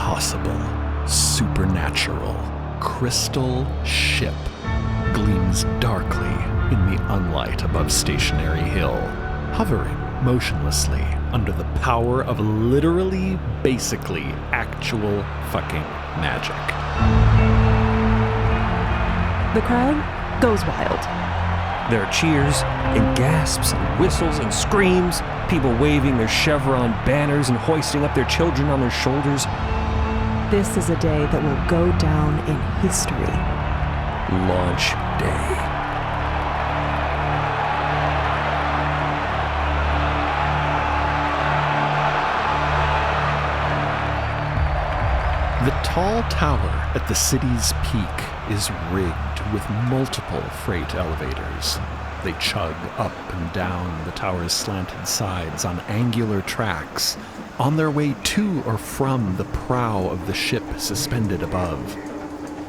impossible, supernatural, crystal ship gleams darkly in the unlight above Stationary Hill, hovering motionlessly under the power of literally, basically, actual fucking magic. The crowd goes wild. There are cheers and gasps and whistles and screams, people waving their chevron banners and hoisting up their children on their shoulders. This is a day that will go down in history. Launch day. The tall tower at the city's peak is rigged with multiple freight elevators. They chug up and down the tower's slanted sides on angular tracks, on their way to or from the prow of the ship suspended above.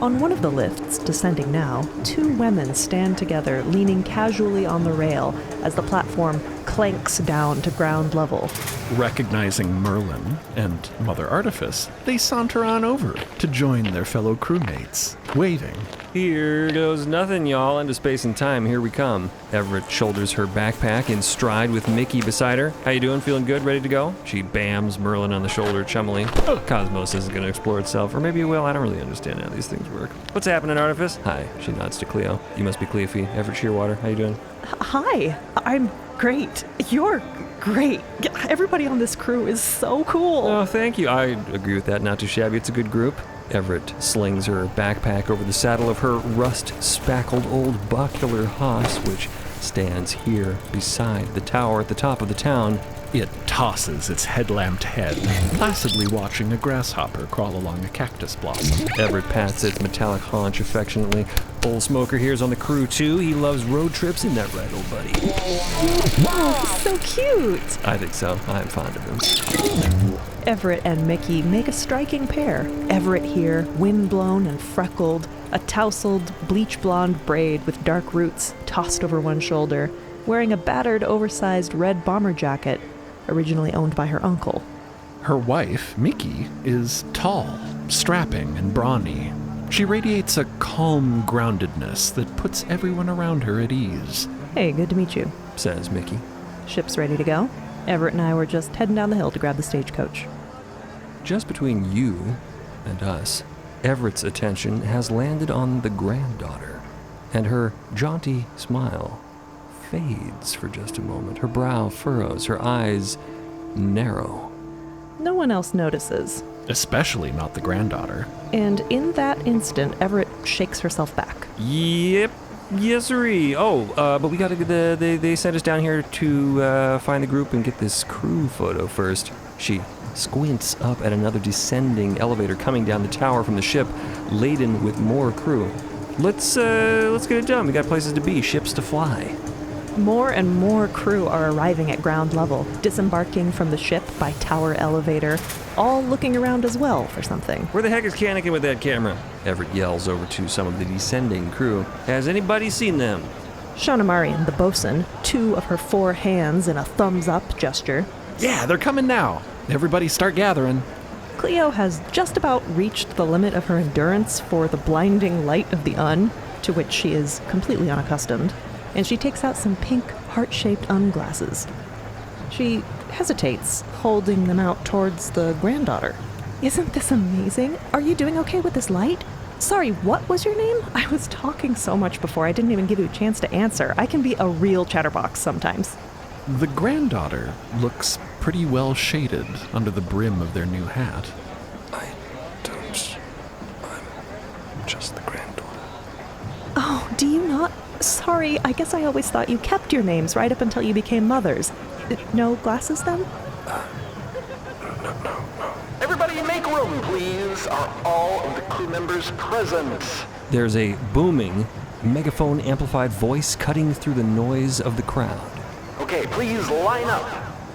On one of the lifts, descending now, two women stand together, leaning casually on the rail as the platform clanks down to ground level. Recognizing Merlin and Mother Artifice, they saunter on over to join their fellow crewmates, waving. Here goes nothing, y'all. Into space and time, here we come. Everett shoulders her backpack in stride with Mickey beside her. How you doing? Feeling good? Ready to go? She bams Merlin on the shoulder chummily. Cosmos isn't going to explore itself, or maybe it will. I don't really understand how these things work. What's happening, Artifice? Hi. She nods to Cleo. You must be Cleofy. Everett Shearwater. How you doing? Hi. I'm great. You're great. Everybody on this crew is so cool. Oh, thank you. I agree with that. Not too shabby. It's a good group. Everett slings her backpack over the saddle of her rust-spackled old buckler hoss, which stands here beside the tower at the top of the town. It tosses its headlamped head, placidly watching a grasshopper crawl along a cactus blossom. Everett pats its metallic haunch affectionately. Old Smoker here's on the crew, too. He loves road trips, isn't that right, old buddy? Oh, he's so cute. I think so. I'm fond of him. Everett and Mickey make a striking pair. Everett here, windblown and freckled, a tousled, bleach-blonde braid with dark roots tossed over one shoulder, wearing a battered, oversized red bomber jacket, originally owned by her uncle. Her wife, Mickey, is tall, strapping, and brawny. She radiates a calm groundedness that puts everyone around her at ease. Hey, good to meet you, says Mickey. Ship's ready to go. Everett and I were just heading down the hill to grab the stagecoach. Just between you and us, Everett's attention has landed on the granddaughter, and her jaunty smile fades for just a moment. Her brow furrows, her eyes narrow. No one else notices. Especially not the granddaughter. And in that instant, Everett shakes herself back. Yep. Yes-sirree. But we gotta get they sent us down here to find the group and get this crew photo first. She squints up at another descending elevator coming down the tower from the ship, laden with more crew. Let's get it done. We got places to be, ships to fly. More and more crew are arriving at ground level, disembarking from the ship by tower elevator, all looking around as well for something. Where the heck is Kaneki with that camera? Everett yells over to some of the descending crew. Has anybody seen them? Shaunamarian, the bosun, two of her four hands in a thumbs-up gesture. Yeah, they're coming now. Everybody start gathering. Cleo has just about reached the limit of her endurance for the blinding light of the to which she is completely unaccustomed, and she takes out some pink, heart-shaped glasses. She hesitates, holding them out towards the granddaughter. Isn't this amazing? Are you doing okay with this light? Sorry, what was your name? I was talking so much before I didn't even give you a chance to answer. I can be a real chatterbox sometimes. The granddaughter looks pretty well shaded under the brim of their new hat. I'm just the granddaughter. Oh, do you not? Sorry, I guess I always thought you kept your names right up until you became mothers. No glasses, then? No. Everybody make room, please. Are all of the crew members present? There's a booming, megaphone-amplified voice cutting through the noise of the crowd. Okay, please line up.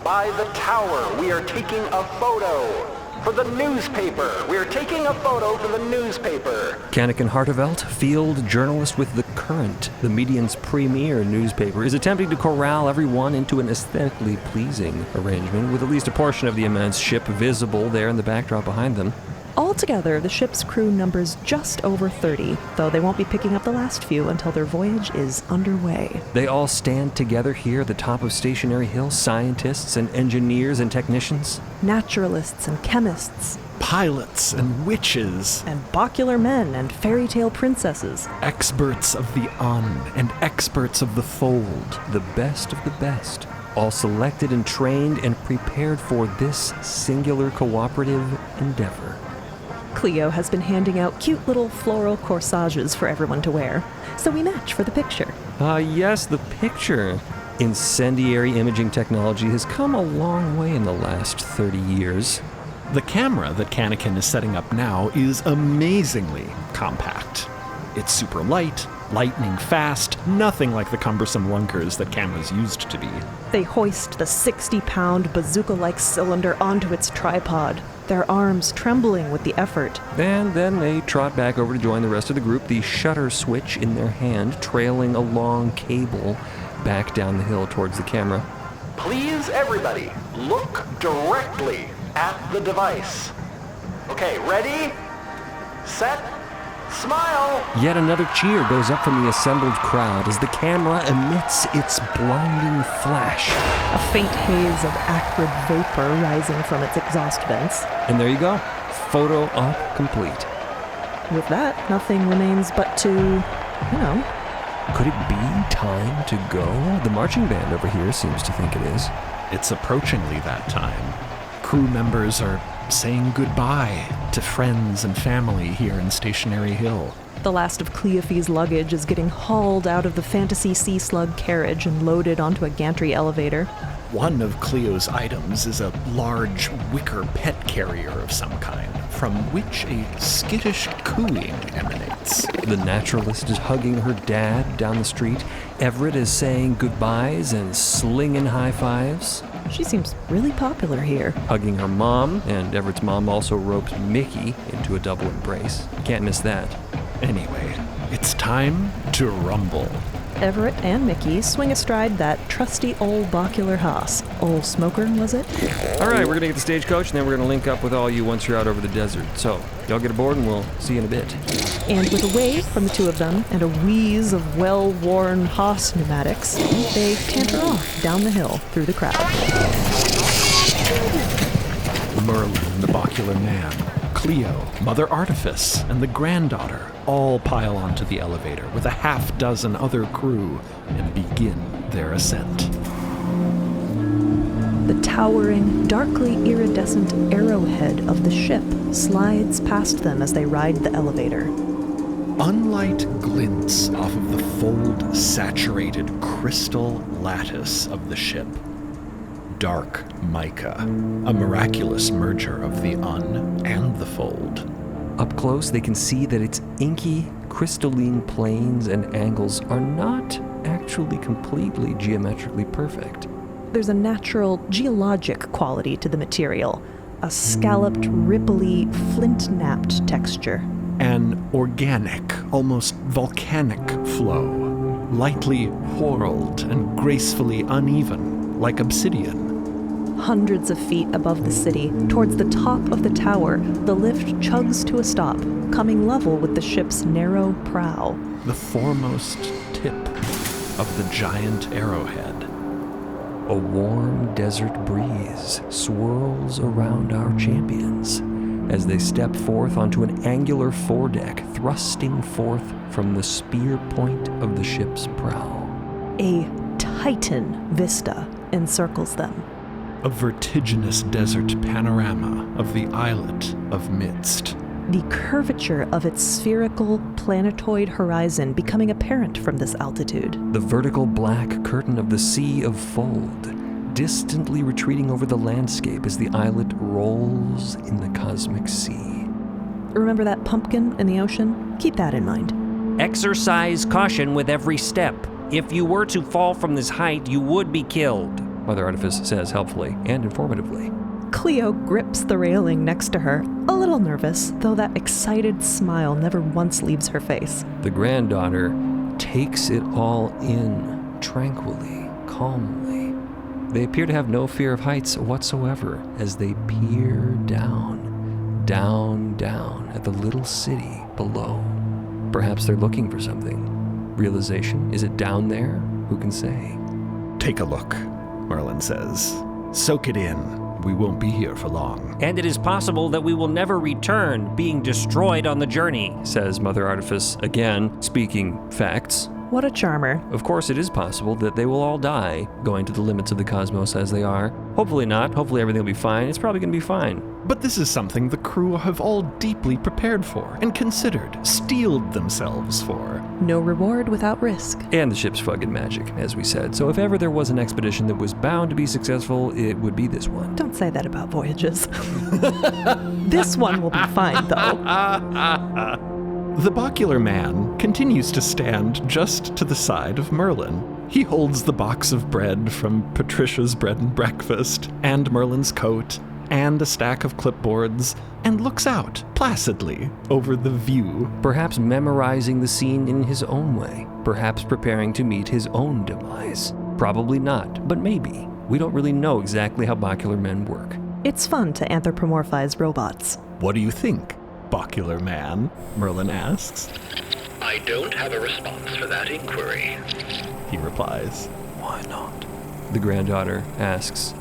By the tower, we are taking a photo. For the newspaper. We are taking a photo for the newspaper. Kaneken Hartevelt, field journalist with The Current, the median's premier newspaper, is attempting to corral everyone into an aesthetically pleasing arrangement with at least a portion of the immense ship visible there in the backdrop behind them. Altogether, the ship's crew numbers just over 30, though they won't be picking up the last few until their voyage is underway. They all stand together here at the top of Stationary Hill, scientists and engineers and technicians. Naturalists and chemists. Pilots and witches. And bacular men and fairy tale princesses. Experts of the and experts of the fold. The best of the best. All selected and trained and prepared for this singular cooperative endeavor. Cleo has been handing out cute little floral corsages for everyone to wear, so we match for the picture. Yes, the picture. Incendiary imaging technology has come a long way in the last 30 years. The camera that Kannakin is setting up now is amazingly compact. It's super light, lightning fast, nothing like the cumbersome lunkers that cameras used to be. They hoist the 60-pound bazooka-like cylinder onto its tripod, their arms trembling with the effort. And then they trot back over to join the rest of the group, the shutter switch in their hand, trailing a long cable back down the hill towards the camera. Please, everybody, look directly at the device. Okay, ready, set, smile. Yet another cheer goes up from the assembled crowd as the camera emits its blinding flash. A faint haze of acrid vapor rising from its exhaust vents. And there you go. Photo op complete. With that, nothing remains but to, Could it be time to go? The marching band over here seems to think it is. It's approachingly that time. Crew members are saying goodbye to friends and family here in Stationary Hill. The last of Cleophe's luggage is getting hauled out of the Fantasy Sea Slug carriage and loaded onto a gantry elevator. One of Cleo's items is a large wicker pet carrier of some kind, from which a skittish cooing emanates. The naturalist is hugging her dad down the street. Everett is saying goodbyes and slinging high fives. She seems really popular here. Hugging her mom, and Everett's mom also ropes Mickey into a double embrace. Can't miss that. Anyway, it's time to rumble. Everett and Mickey swing astride that trusty old bacular hoss. Old Smoker, was it? All right, we're going to get the stagecoach, and then we're going to link up with all you once you're out over the desert. So, y'all get aboard, and we'll see you in a bit. And with a wave from the two of them and a wheeze of well-worn hoss pneumatics, they canter off down the hill through the crowd. Merlin, the bacular man, Cleo, Mother Artifice, and the granddaughter all pile onto the elevator with a half-dozen other crew and begin their ascent. The towering, darkly iridescent arrowhead of the ship slides past them as they ride the elevator. Unlight glints off of the fold-saturated crystal lattice of the ship. Dark mica, a miraculous merger of the and the fold. Up close, they can see that its inky, crystalline planes and angles are not actually completely geometrically perfect. There's a natural geologic quality to the material, a scalloped, ripply, flint-napped texture. An organic, almost volcanic flow, lightly whorled and gracefully uneven, like obsidian. Hundreds of feet above the city, towards the top of the tower, the lift chugs to a stop, coming level with the ship's narrow prow. The foremost tip of the giant arrowhead. A warm desert breeze swirls around our champions as they step forth onto an angular foredeck thrusting forth from the spear point of the ship's prow. A titan vista encircles them. A vertiginous desert panorama of the islet of MIDST. The curvature of its spherical planetoid horizon becoming apparent from this altitude. The vertical black curtain of the Sea of Fold, distantly retreating over the landscape as the islet rolls in the cosmic sea. Remember that pumpkin in the ocean? Keep that in mind. Exercise caution with every step. If you were to fall from this height, you would be killed. Mother Artifice says helpfully and informatively. Cleo grips the railing next to her, a little nervous, though that excited smile never once leaves her face. The granddaughter takes it all in, tranquilly, calmly. They appear to have no fear of heights whatsoever as they peer down, down, down at the little city below. Perhaps they're looking for something. Realization? Is it down there? Who can say? Take a look, Merlin says. Soak it in. We won't be here for long. And it is possible that we will never return, being destroyed on the journey. Says Mother Artifice, again, speaking facts. What a charmer. Of course, it is possible that they will all die, going to the limits of the cosmos as they are. Hopefully not. Hopefully everything will be fine. It's probably going to be fine. But this is something the crew have all deeply prepared for and considered, steeled themselves for. No reward without risk. And the ship's fucking magic, as we said. So if ever there was an expedition that was bound to be successful, it would be this one. Don't say that about voyages. This one will be fine, though. The Bocular Man continues to stand just to the side of Merlin. He holds the box of bread from Patricia's bread and breakfast, and Merlin's coat, and a stack of clipboards, and looks out placidly over the view. Perhaps memorizing the scene in his own way. Perhaps preparing to meet his own demise. Probably not, but maybe. We don't really know exactly how Bocular Men work. It's fun to anthropomorphize robots. What do you think, Bocular Man? Merlin asks. I don't have a response for that inquiry. He replies. Why not? The granddaughter asks.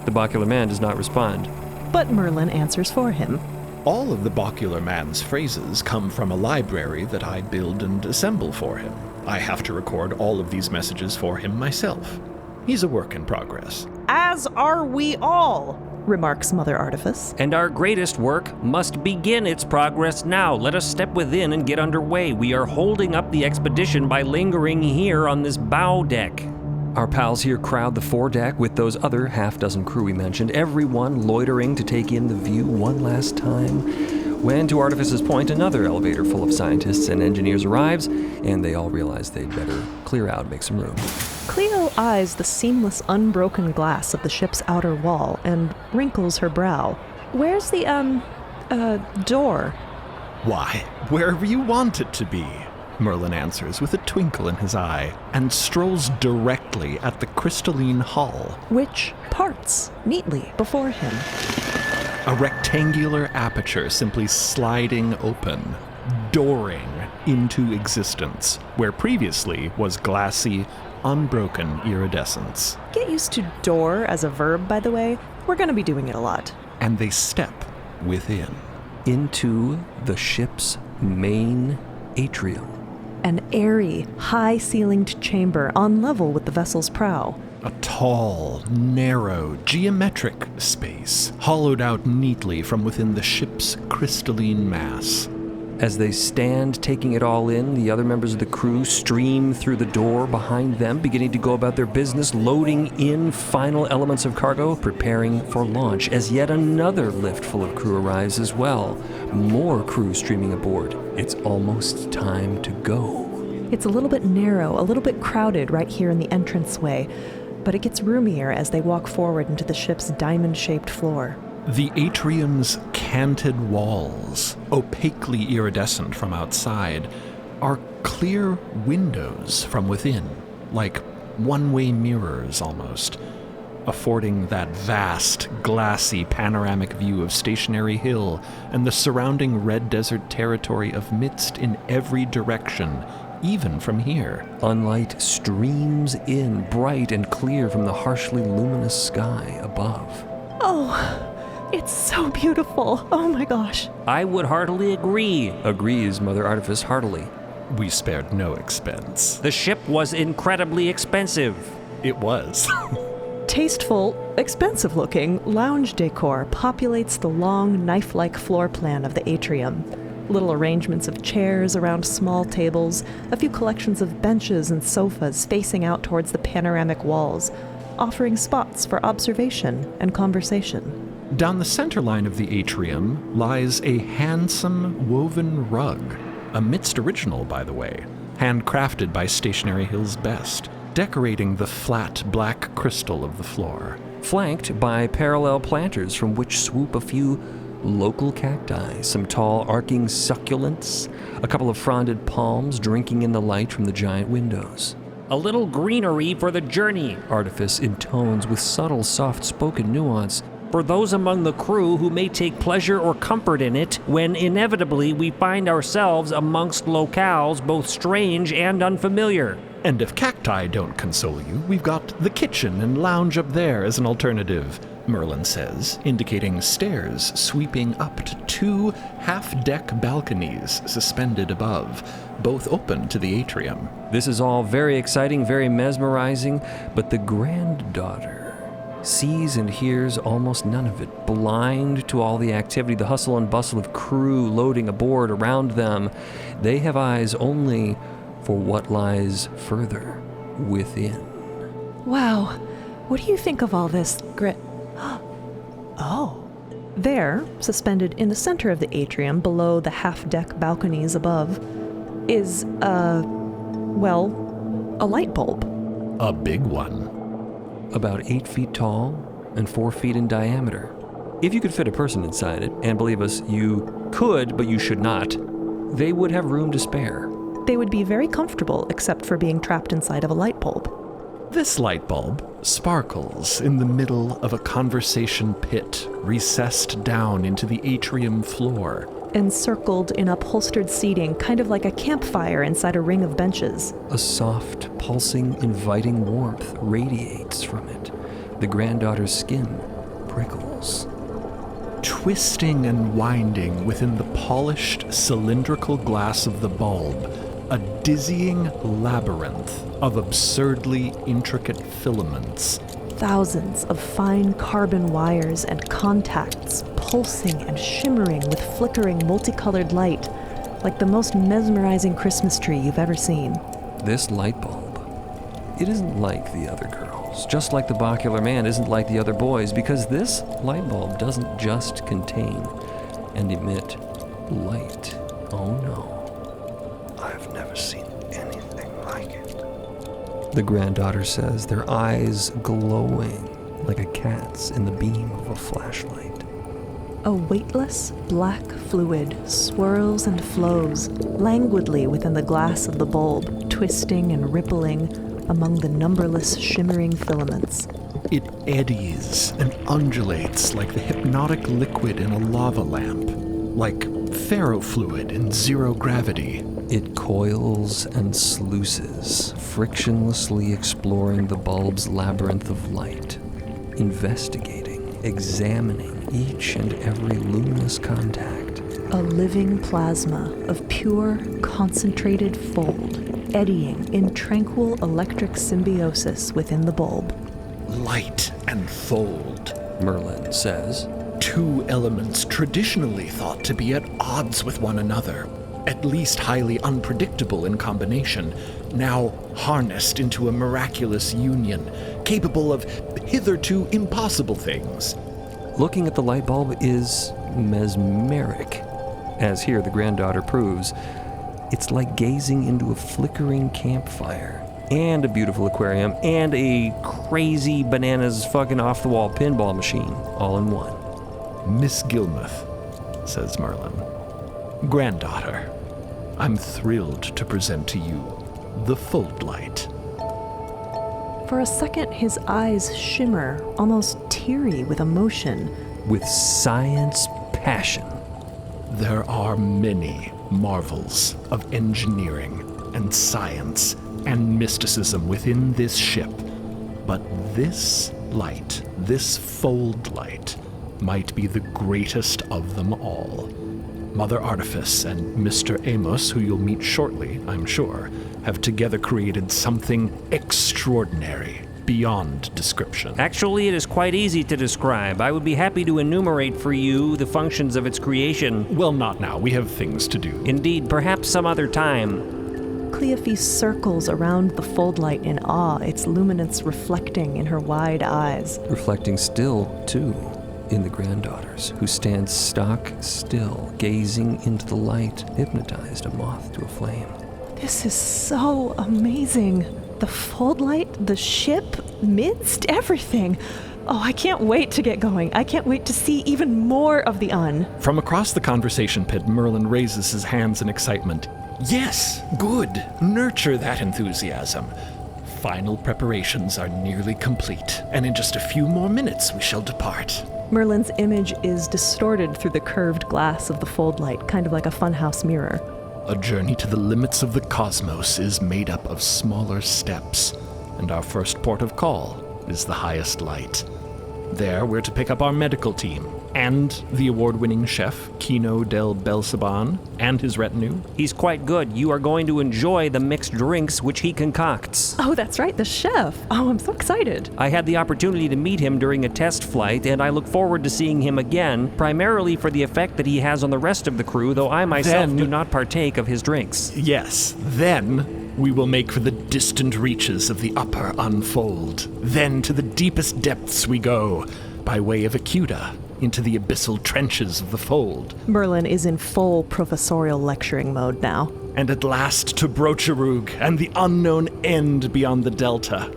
The Bocular Man does not respond. But Merlin answers for him. All of the Bocular Man's phrases come from a library that I build and assemble for him. I have to record all of these messages for him myself. He's a work in progress. As are we all, remarks Mother Artifice. And our greatest work must begin its progress now. Let us step within and get underway. We are holding up the expedition by lingering here on this bow deck. Our pals here crowd the foredeck with those other half-dozen crew we mentioned, everyone loitering to take in the view one last time. When, to Artifice's point, another elevator full of scientists and engineers arrives, and they all realize they'd better clear out and make some room. Cleo eyes the seamless, unbroken glass of the ship's outer wall and wrinkles her brow. Where's the, door? Why, wherever you want it to be, Merlin answers with a twinkle in his eye, and strolls directly at the crystalline hull. Which parts neatly before him. A rectangular aperture simply sliding open, dooring into existence, where previously was glassy, unbroken iridescence. Get used to door as a verb, by the way. We're going to be doing it a lot. And they step within. Into the ship's main atrium. An airy, high-ceilinged chamber on level with the vessel's prow. A tall, narrow, geometric space, hollowed out neatly from within the ship's crystalline mass. As they stand taking it all in, the other members of the crew stream through the door behind them, beginning to go about their business, loading in final elements of cargo, preparing for launch, as yet another lift full of crew arrives as well. More crew streaming aboard. It's almost time to go. It's a little bit narrow, a little bit crowded right here in the entranceway, but it gets roomier as they walk forward into the ship's diamond-shaped floor. The atrium's canted walls, opaquely iridescent from outside, are clear windows from within, like one-way mirrors almost, affording that vast, glassy, panoramic view of Stationary Hill and the surrounding red desert territory of MIDST in every direction, even from here. Sunlight streams in, bright and clear from the harshly luminous sky above. Oh, it's so beautiful. Oh my gosh. I would heartily agree. Agrees Mother Artifice heartily. We spared no expense. The ship was incredibly expensive. It was. Tasteful, expensive-looking lounge decor populates the long, knife-like floor plan of the atrium. Little arrangements of chairs around small tables, a few collections of benches and sofas facing out towards the panoramic walls, offering spots for observation and conversation. Down the center line of the atrium lies a handsome woven rug, a MIDST original, by the way, handcrafted by Stationary Hill's best, decorating the flat black crystal of the floor. Flanked by parallel planters from which swoop a few local cacti, some tall arcing succulents, a couple of fronded palms drinking in the light from the giant windows. A little greenery for the journey. Artifice intones with subtle, soft-spoken nuance. for those among the crew who may take pleasure or comfort in it when inevitably we find ourselves amongst locales both strange and unfamiliar. And if cacti don't console you, we've got the kitchen and lounge up there as an alternative, Merlin says, indicating stairs sweeping up to 2 half-deck balconies suspended above, both open to the atrium. This is all very exciting, very mesmerizing, but the granddaughter sees and hears almost none of it, blind to all the activity, the hustle and bustle of crew loading aboard around them. They have eyes only for what lies further within. Wow. What do you think of all this, Grit? Oh. There, suspended in the center of the atrium below the half-deck balconies above, is a light bulb. A big one. About 8 feet tall and 4 feet in diameter. If you could fit a person inside it, and believe us, you could, but you should not, they would have room to spare. They would be very comfortable except for being trapped inside of a light bulb. This light bulb sparkles in the middle of a conversation pit recessed down into the atrium floor. Encircled in upholstered seating, kind of like a campfire inside a ring of benches. A soft, pulsing, inviting warmth radiates from it. The granddaughter's skin prickles. Twisting and winding within the polished, cylindrical glass of the bulb, a dizzying labyrinth of absurdly intricate filaments. Thousands of fine carbon wires and contacts pulsing and shimmering with flickering multicolored light, like the most mesmerizing Christmas tree you've ever seen. This light bulb, it isn't like the other girls, just like the Bacular Man isn't like the other boys, because this light bulb doesn't just contain and emit light. Oh no. I've never seen anything like it. The granddaughter says, their eyes glowing like a cat's in the beam of a flashlight. A weightless, black fluid swirls and flows languidly within the glass of the bulb, twisting and rippling among the numberless shimmering filaments. It eddies and undulates like the hypnotic liquid in a lava lamp, like ferrofluid in zero gravity. It coils and sluices, frictionlessly exploring the bulb's labyrinth of light, investigating, examining each and every luminous contact. A living plasma of pure, concentrated fold, eddying in tranquil electric symbiosis within the bulb. Light and fold, Merlin says. 2 elements traditionally thought to be at odds with one another, at least highly unpredictable in combination, now harnessed into a miraculous union, capable of hitherto impossible things. Looking at the light bulb is mesmeric. As here the granddaughter proves, it's like gazing into a flickering campfire, and a beautiful aquarium, and a crazy bananas fucking off-the-wall pinball machine, all in one. Miss Gilmuth, says Merlin. Granddaughter, I'm thrilled to present to you the Fold Light. For a second, his eyes shimmer, almost teary with emotion. With science passion. There are many marvels of engineering and science and mysticism within this ship, but this light, this Fold Light, might be the greatest of them all. Mother Artifice and Mr. Amos, who you'll meet shortly, I'm sure, have together created something extraordinary, beyond description. Actually, it is quite easy to describe. I would be happy to enumerate for you the functions of its creation. Well, not now. We have things to do. Indeed, perhaps some other time. Cleophas circles around the Fold Light in awe, its luminance reflecting in her wide eyes. Reflecting still, too, in the granddaughters, who stand stock still, gazing into the light, hypnotized, a moth to a flame. This is so amazing. The Fold Light, the ship, MIDST, everything. Oh, I can't wait to get going. I can't wait to see even more of the Un. From across the conversation pit, Merlin raises his hands in excitement. Yes, good. Nurture that enthusiasm. Final preparations are nearly complete, and in just a few more minutes we shall depart. Merlin's image is distorted through the curved glass of the fold light, kind of like a funhouse mirror. A journey to the limits of the cosmos is made up of smaller steps, and our first port of call is the highest light. There, we're to pick up our medical team, and the award-winning chef, Kino del Belsaban, and his retinue. He's quite good. You are going to enjoy the mixed drinks which he concocts. Oh, that's right, the chef. Oh, I'm so excited. I had the opportunity to meet him during a test flight, and I look forward to seeing him again, primarily for the effect that he has on the rest of the crew, though I myself do not partake of his drinks. Yes, then we will make for the distant reaches of the upper unfold. Then to the deepest depths we go, by way of Acuta, into the abyssal trenches of the fold. Merlin is in full professorial lecturing mode now. And at last to Brocherug and the unknown end beyond the delta.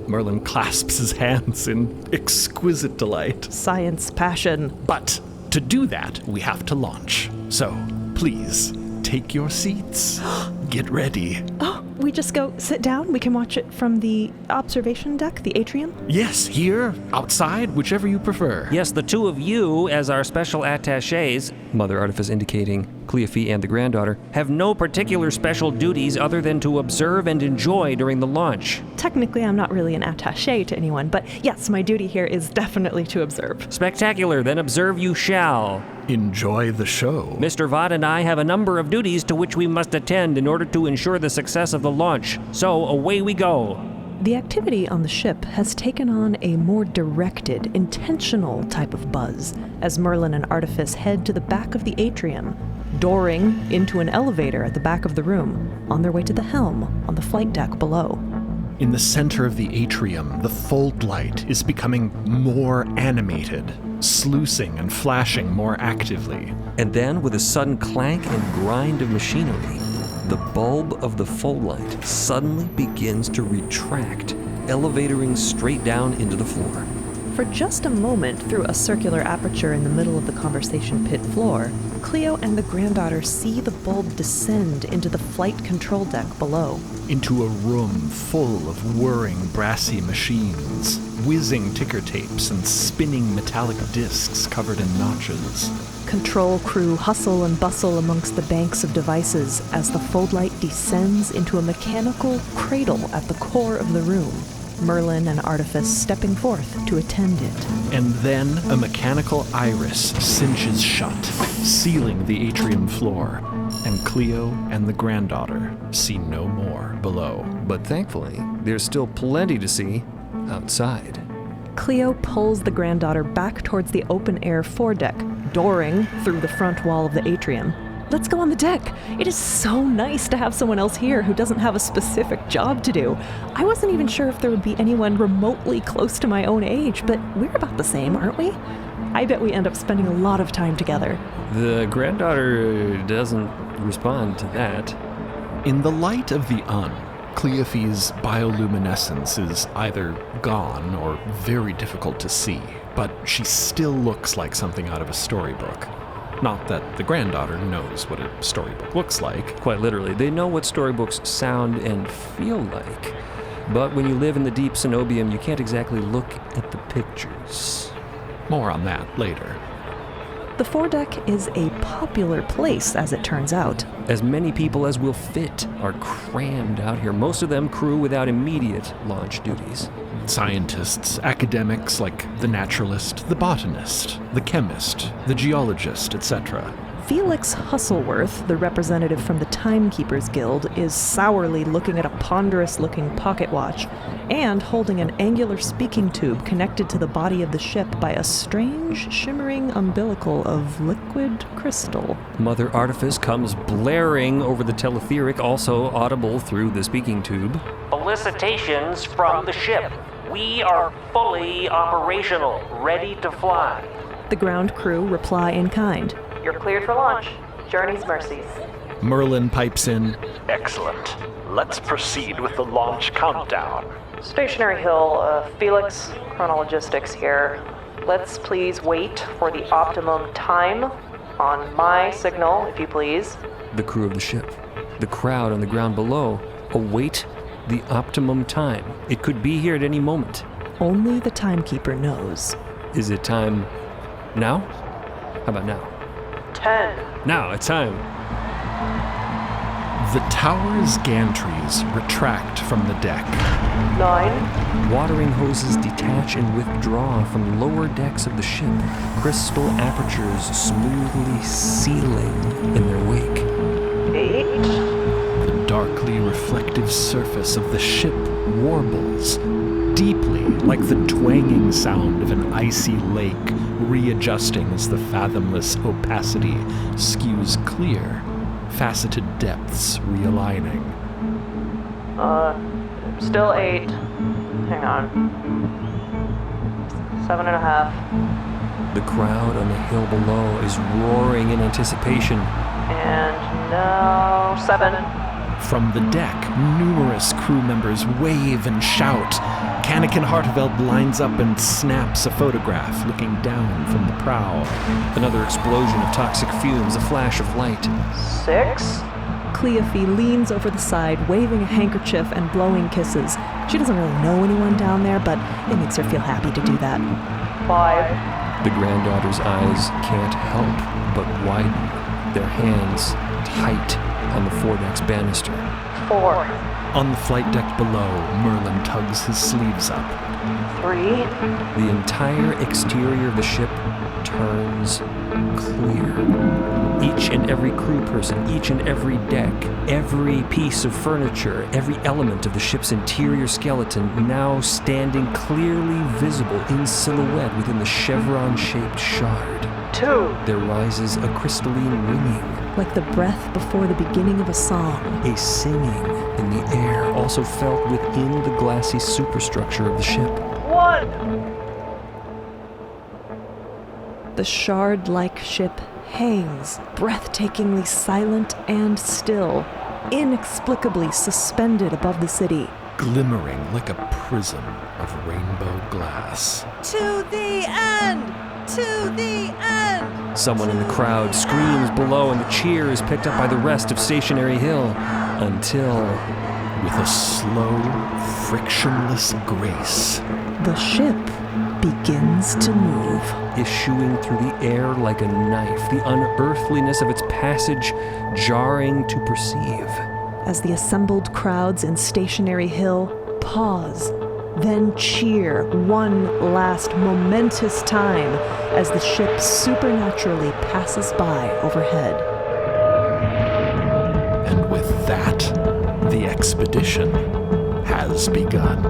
Merlin clasps his hands in exquisite delight. Science passion. But to do that, we have to launch. So, please, take your seats. Get ready. Oh, we just go sit down? We can watch it from the observation deck, the atrium? Yes, here, outside, whichever you prefer. Yes, the two of you, as our special attachés, Mother Artifice indicating Cleophe and the granddaughter, have no particular special duties other than to observe and enjoy during the launch. Technically, I'm not really an attaché to anyone, but yes, my duty here is definitely to observe. Spectacular, then observe you shall. Enjoy the show. Mr. Vaught and I have a number of duties to which we must attend in order to ensure the success of the launch. So, away we go. The activity on the ship has taken on a more directed, intentional type of buzz as Merlin and Artifice head to the back of the atrium, dooring into an elevator at the back of the room, on their way to the helm on the flight deck below. In the center of the atrium, the fold light is becoming more animated, sluicing and flashing more actively. and then with a sudden clank and grind of machinery, the bulb of the fold light suddenly begins to retract, elevatoring straight down into the floor. For just a moment, through a circular aperture in the middle of the conversation pit floor, Cleo and the granddaughter see the bulb descend into the flight control deck below. Into a room full of whirring brassy machines, whizzing ticker tapes and spinning metallic discs covered in notches. Control crew hustle and bustle amongst the banks of devices as the fold light descends into a mechanical cradle at the core of the room. Merlin and Artifice stepping forth to attend it. And then a mechanical iris cinches shut, sealing the atrium floor, and Cleo and the granddaughter see no more below. But thankfully, there's still plenty to see outside. Cleo pulls the granddaughter back towards the open-air foredeck, dooring through the front wall of the atrium. Let's go on the deck. It is so nice to have someone else here who doesn't have a specific job to do. I wasn't even sure if there would be anyone remotely close to my own age, but we're about the same, aren't we? I bet we end up spending a lot of time together. The granddaughter doesn't respond to that. In the light of the Cleophe's bioluminescence is either gone or very difficult to see, but she still looks like something out of a storybook. Not that the granddaughter knows what a storybook looks like. Quite literally, they know what storybooks sound and feel like. But when you live in the deep cenobium, you can't exactly look at the pictures. More on that later. The foredeck is a popular place, as it turns out. As many people as will fit are crammed out here, most of them crew without immediate launch duties. Scientists, academics like the naturalist, the botanist, the chemist, the geologist, etc. Felix Hustleworth, the representative from the Timekeepers Guild, is sourly looking at a ponderous-looking pocket watch and holding an angular speaking tube connected to the body of the ship by a strange, shimmering umbilical of liquid crystal. Mother Artifice comes blaring over the teletheric, also audible through the speaking tube. Felicitations from the ship. We are fully operational, ready to fly. The ground crew reply in kind. You're cleared for launch. Journey's mercies. Merlin pipes in. Excellent. Let's proceed with the launch countdown. Stationary Hill, Felix, chronologistics here. Let's please wait for the optimum time on my signal, if you please. The crew of the ship, the crowd on the ground below, await the optimum time. It could be here at any moment. Only the Timekeeper knows. Is it time Now? How about now? 10. Now, it's time. The tower's gantries retract from the deck. 9. Watering hoses detach and withdraw from lower decks of the ship, crystal apertures smoothly sealing in their wake. 8. The darkly reflective surface of the ship warbles, deeply like the twanging sound of an icy lake readjusting as the fathomless opacity skews clear, faceted depths realigning. Still 8. Hang on. 7.5. The crowd on the hill below is roaring in anticipation. And now 7. From the deck, numerous crew members wave and shout. Kannakin Hartveld lines up and snaps a photograph, looking down from the prow. Another explosion of toxic fumes, a flash of light. 6. Cleophe leans over the side, waving a handkerchief and blowing kisses. She doesn't really know anyone down there, but it makes her feel happy to do that. 5. The granddaughter's eyes can't help but widen, their hands tight on the foredeck's banister. 4. On the flight deck below, Merlin tugs his sleeves up. 3. The entire exterior of the ship turns clear. Each and every crew person, each and every deck, every piece of furniture, every element of the ship's interior skeleton now standing clearly visible in silhouette within the chevron-shaped shard. 2. There rises a crystalline ringing, Like the breath before the beginning of a song. a singing in the air, also felt within the glassy superstructure of the ship. 1. The shard-like ship hangs, breathtakingly silent and still, inexplicably suspended above the city. Glimmering like a prism of rainbow glass. To the end! To the end! Someone in the crowd screams below, and the cheer is picked up by the rest of Stationary Hill until, With a slow, frictionless grace, The ship begins to move. issuing through the air like a knife, the unearthliness of its passage jarring to perceive. As the assembled crowds in Stationary Hill pause, then cheer one last momentous time as the ship supernaturally passes by overhead. and with that, the expedition has begun.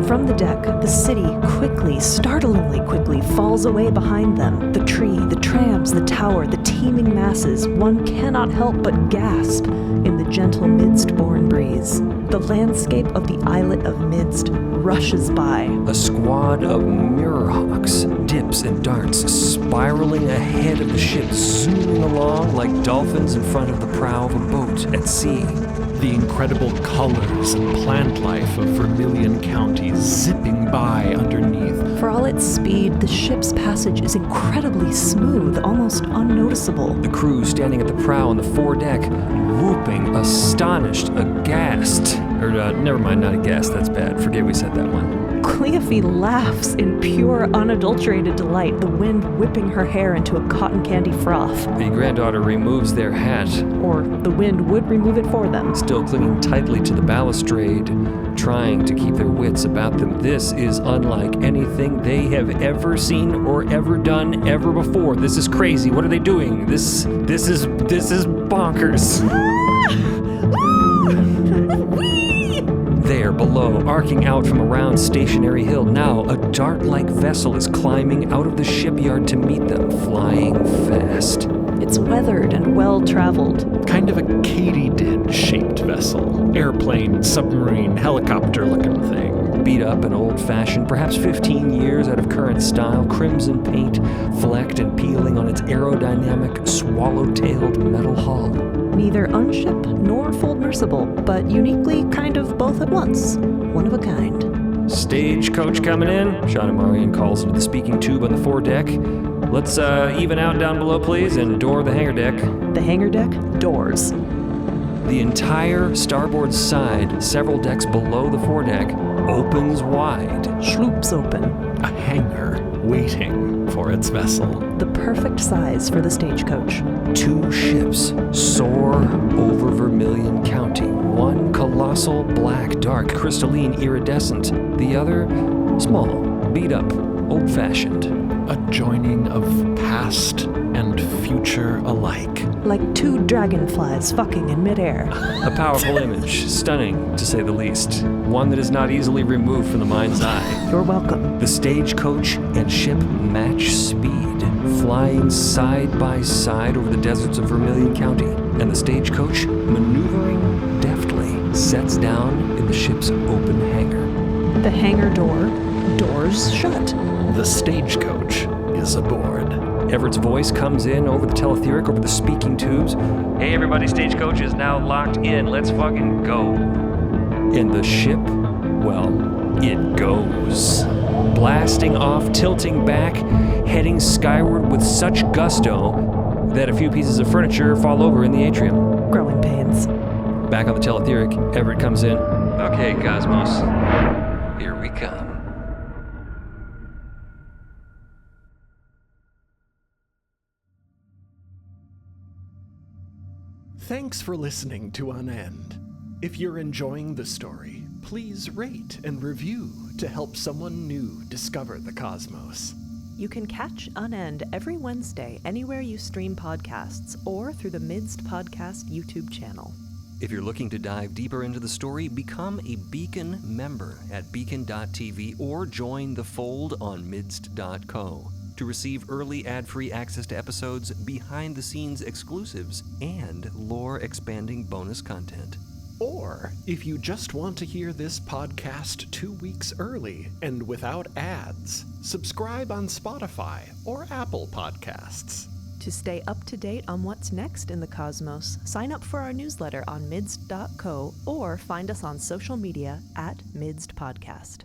From the deck, the city quickly, startlingly quickly, falls away behind them. The tree, the trams, the tower, the teeming masses. One cannot help but gasp in the gentle midst-born breeze. The landscape of the islet of Midst rushes by. A squad of mirrorhawks dips and darts, spiraling ahead of the ship, zooming along like dolphins in front of the prow of a boat at sea. The incredible colors and plant life of Vermilion County zipping by underneath. For all its speed, the ship's passage is incredibly smooth, almost unnoticeable. The crew standing at the prow on the foredeck, whooping, astonished, aghast. Never mind, not aghast, that's bad. Forget we said that one. Cleophe laughs in pure, unadulterated delight, the wind whipping her hair into a cotton candy froth. The granddaughter removes their hat, Or the wind would remove it for them. still clinging tightly to the balustrade, trying to keep their wits about them. This is unlike anything they have ever seen or ever done ever before. This is crazy. What are they doing? This is bonkers. There below, arcing out from around Stationary Hill, now a dart-like vessel is climbing out of the shipyard to meet them, flying fast. It's weathered and well-traveled. Kind of a katydid-shaped vessel. Airplane, submarine, helicopter-looking thing. Beat up and old-fashioned, perhaps 15 years out of current style, crimson paint flecked and peeling on its aerodynamic, swallow-tailed metal hull. Neither unship nor fold-mercible, but uniquely kind of both at once. One of a kind. Stagecoach coming in, Ionomycin calls into the speaking tube on the foredeck. Let's even out down below, please, and door the hangar deck. The hangar deck, doors. The entire starboard side, several decks below the foredeck, opens wide. Schloops open. A hangar waiting for its vessel. The perfect size for the stagecoach. 2 ships soar over Vermilion County. One colossal, black, dark, crystalline, iridescent. The other, small, beat up, old-fashioned. A joining of past and future alike. Like 2 dragonflies fucking in midair. A powerful image, stunning to say the least. One that is not easily removed from the mind's eye. You're welcome. The stagecoach and ship match speed, flying side by side over the deserts of Vermilion County. And the stagecoach, maneuvering deftly, sets down in the ship's open hangar. The hangar doors shut. The stagecoach is aboard. Everett's voice comes in over the teletheric, over the speaking tubes. Hey everybody, stagecoach is now locked in. Let's fucking go. And the ship, well, it goes. Blasting off, tilting back, heading skyward with such gusto that a few pieces of furniture fall over in the atrium. Growing pains. Back on the teletheric, Everett comes in. Okay, Cosmos, here we come. Thanks for listening to Unend. If you're enjoying the story, please rate and review to help someone new discover the cosmos. You can catch Unend every Wednesday anywhere you stream podcasts or through the MIDST Podcast YouTube channel. If you're looking to dive deeper into the story, become a Beacon member at beacon.tv or join the fold on midst.co to receive early ad-free access to episodes, behind-the-scenes exclusives, and lore-expanding bonus content. Or, if you just want to hear this podcast 2 weeks early and without ads, subscribe on Spotify or Apple Podcasts. To stay up to date on what's next in the cosmos, sign up for our newsletter on midst.co or find us on social media at MIDST Podcast.